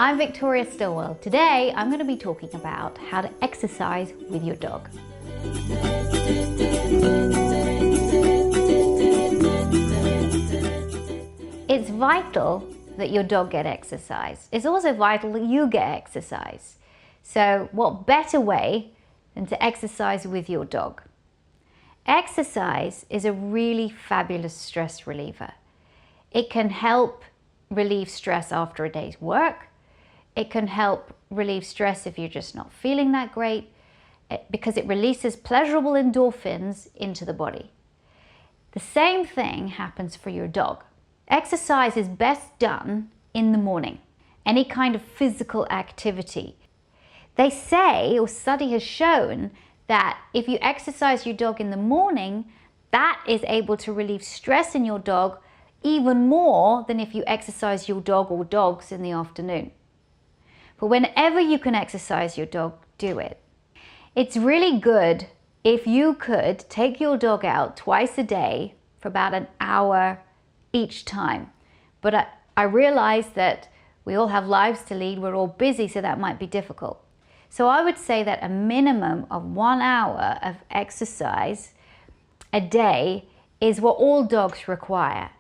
I'm Victoria Stilwell. Today I'm going to be talking about how to exercise with your dog. It's vital that your dog get exercise. It's also vital that you get exercise. So what better way than to exercise with your dog? Exercise is a really fabulous stress reliever. It can help relieve stress after a day's work. It can help relieve stress if you're just not feeling that great, because it releases pleasurable endorphins into the body. The same thing happens for your dog. Exercise is best done in the morning. Any kind of physical activity. They say, or study has shown, that if you exercise your dog in the morning, that is able to relieve stress in your dog even more than if you exercise your dog or dogs in the afternoon. But whenever you can exercise your dog, do it. It's really good if you could take your dog out twice a day for about an hour each time. But I realize that we all have lives to lead, we're all busy, so that might be difficult. So I would say that a minimum of 1 hour of exercise a day is what all dogs require.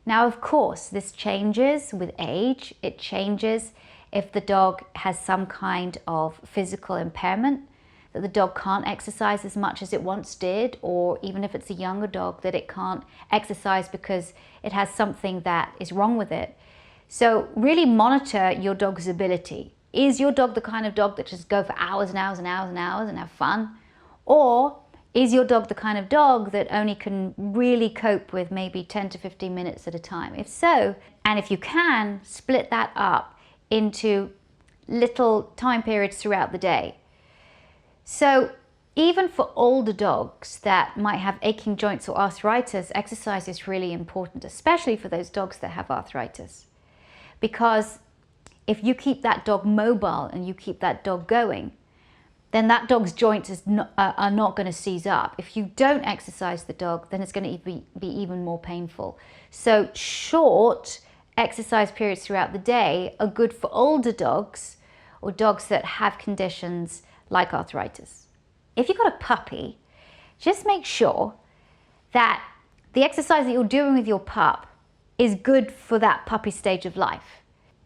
Now, of course, this changes with age. It changes if the dog has some kind of physical impairment, that the dog can't exercise as much as it once did, or even if it's a younger dog, that it can't exercise because it has something that is wrong with it. So really monitor your dog's ability. Is your dog the kind of dog that just go for hours and hours and hours and hours and have fun? Or is your dog the kind of dog that only can really cope with maybe 10 to 15 minutes at a time? If so, and if you can, split that up into little time periods throughout the day. So even for older dogs that might have aching joints or arthritis, exercise is really important, especially for those dogs that have arthritis. Because if you keep that dog mobile and you keep that dog going, then that dog's joints are not going to seize up. If you don't exercise the dog, then it's going to be even more painful. So short exercise periods throughout the day are good for older dogs or dogs that have conditions like arthritis. If you've got a puppy, just make sure that the exercise that you're doing with your pup is good for that puppy stage of life.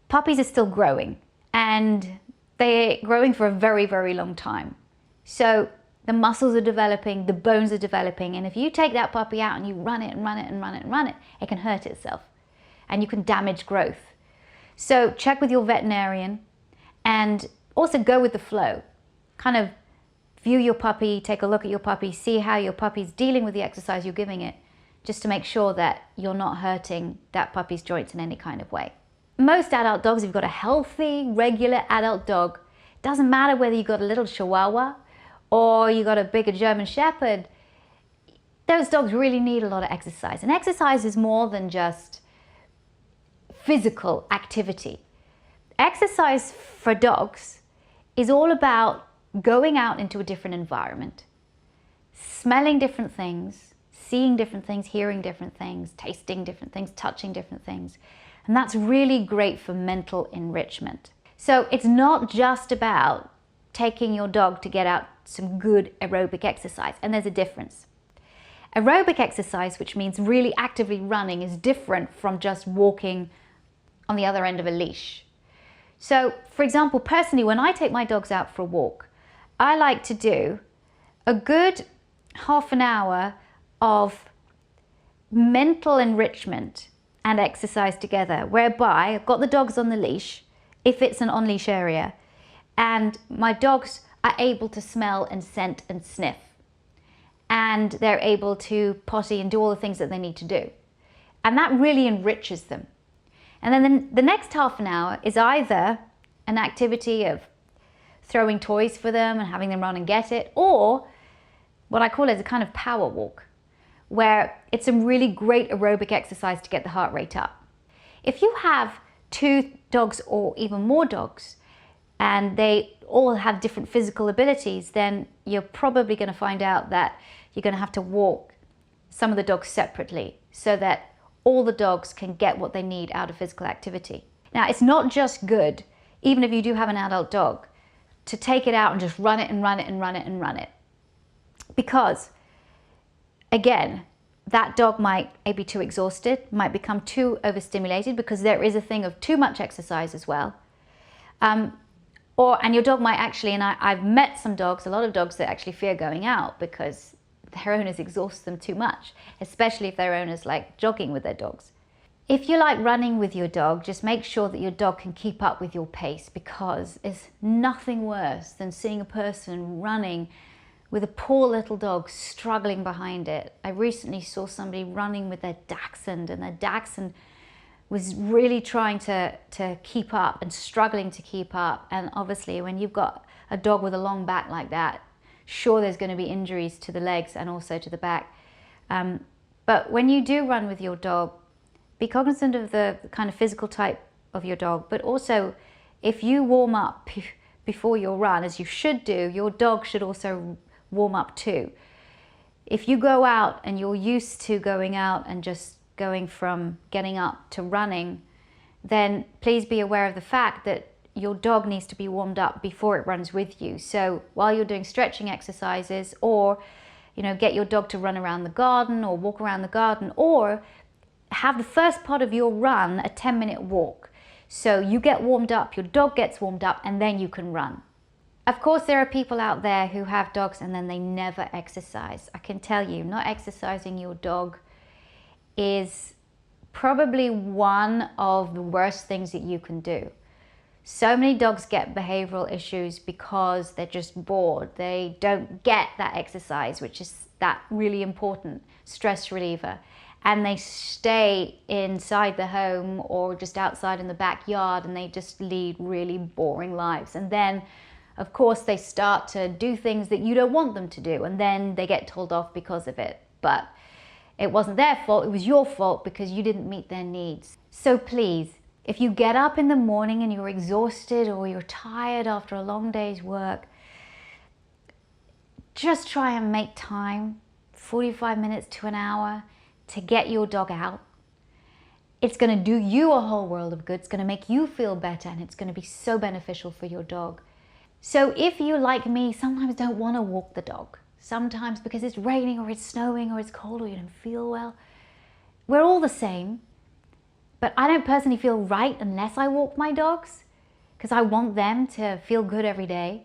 Puppies are still growing, and they're growing for a very, very long time. So the muscles are developing, the bones are developing, and if you take that puppy out and you run it and run it and run it and run it, it can hurt itself and you can damage growth. So check with your veterinarian and also go with the flow. Kind of view your puppy, take a look at your puppy, see how your puppy's dealing with the exercise you're giving it, just to make sure that you're not hurting that puppy's joints in any kind of way. Most adult dogs, if you've got a healthy, regular adult dog, doesn't matter whether you've got a little Chihuahua or you've got a bigger German Shepherd, those dogs really need a lot of exercise. And exercise is more than just physical activity. Exercise for dogs is all about going out into a different environment, smelling different things, seeing different things, hearing different things, tasting different things, touching different things. And that's really great for mental enrichment. So it's not just about taking your dog to get out some good aerobic exercise, and there's a difference. Aerobic exercise, which means really actively running, is different from just walking on the other end of a leash. So, for example, personally, when I take my dogs out for a walk, I like to do a good half an hour of mental enrichment and exercise together, whereby I've got the dogs on the leash, if it's an on-leash area, and my dogs are able to smell and scent and sniff, and they're able to potty and do all the things that they need to do. And that really enriches them. And then the next half an hour is either an activity of throwing toys for them and having them run and get it, or what I call is a kind of power walk, where it's a really great aerobic exercise to get the heart rate up. If you have 2 dogs or even more dogs, and they all have different physical abilities, then you're probably going to find out that you're going to have to walk some of the dogs separately so that all the dogs can get what they need out of physical activity. Now, it's not just good even if you do have an adult dog, to take it out and just run it and run it and run it and run it. Because, again, that dog might be too exhausted, might become too overstimulated, because there is a thing of too much exercise as well. And your dog might actually, and I've met some dogs, a lot of dogs that actually fear going out because their owners exhaust them too much, especially if their owners like jogging with their dogs. If you like running with your dog, just make sure that your dog can keep up with your pace, because it's nothing worse than seeing a person running with a poor little dog struggling behind it. I recently saw somebody running with their Dachshund, and their Dachshund was really trying to keep up and struggling to keep up. And obviously when you've got a dog with a long back like that, sure, there's going to be injuries to the legs and also to the back. But when you do run with your dog, be cognizant of the kind of physical type of your dog, but also if you warm up before your run, as you should do, your dog should also warm up too. If you go out and you're used to going out and just going from getting up to running, then please be aware of the fact that your dog needs to be warmed up before it runs with you. So while you're doing stretching exercises, or get your dog to run around the garden or walk around the garden, or have the first part of your run a 10-minute walk. So you get warmed up, your dog gets warmed up, and then you can run. Of course, there are people out there who have dogs and then they never exercise. I can tell you, not exercising your dog is probably one of the worst things that you can do. So many dogs get behavioral issues because they're just bored. They don't get that exercise, which is that really important stress reliever. And they stay inside the home or just outside in the backyard, and they just lead really boring lives. And then, of course, they start to do things that you don't want them to do, and then they get told off because of it. But it wasn't their fault, it was your fault because you didn't meet their needs. So please, if you get up in the morning and you're exhausted or you're tired after a long day's work, just try and make time, 45 minutes to an hour, to get your dog out. It's going to do you a whole world of good. It's going to make you feel better, and it's going to be so beneficial for your dog. So if you, like me, sometimes don't want to walk the dog, sometimes because it's raining or it's snowing or it's cold or you don't feel well, we're all the same. But I don't personally feel right unless I walk my dogs, because I want them to feel good every day.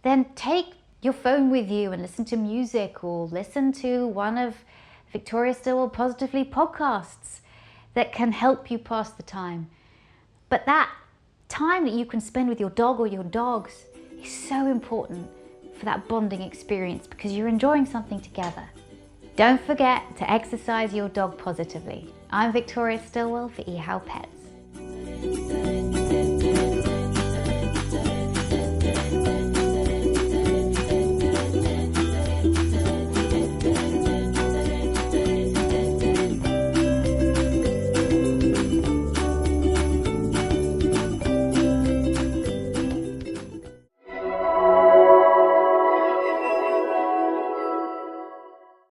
Then take your phone with you and listen to music, or listen to one of Victoria Stilwell Positively podcasts that can help you pass the time. But that time that you can spend with your dog or your dogs is so important for that bonding experience, because you're enjoying something together. Don't forget to exercise your dog positively. I'm Victoria Stilwell for eHowPets.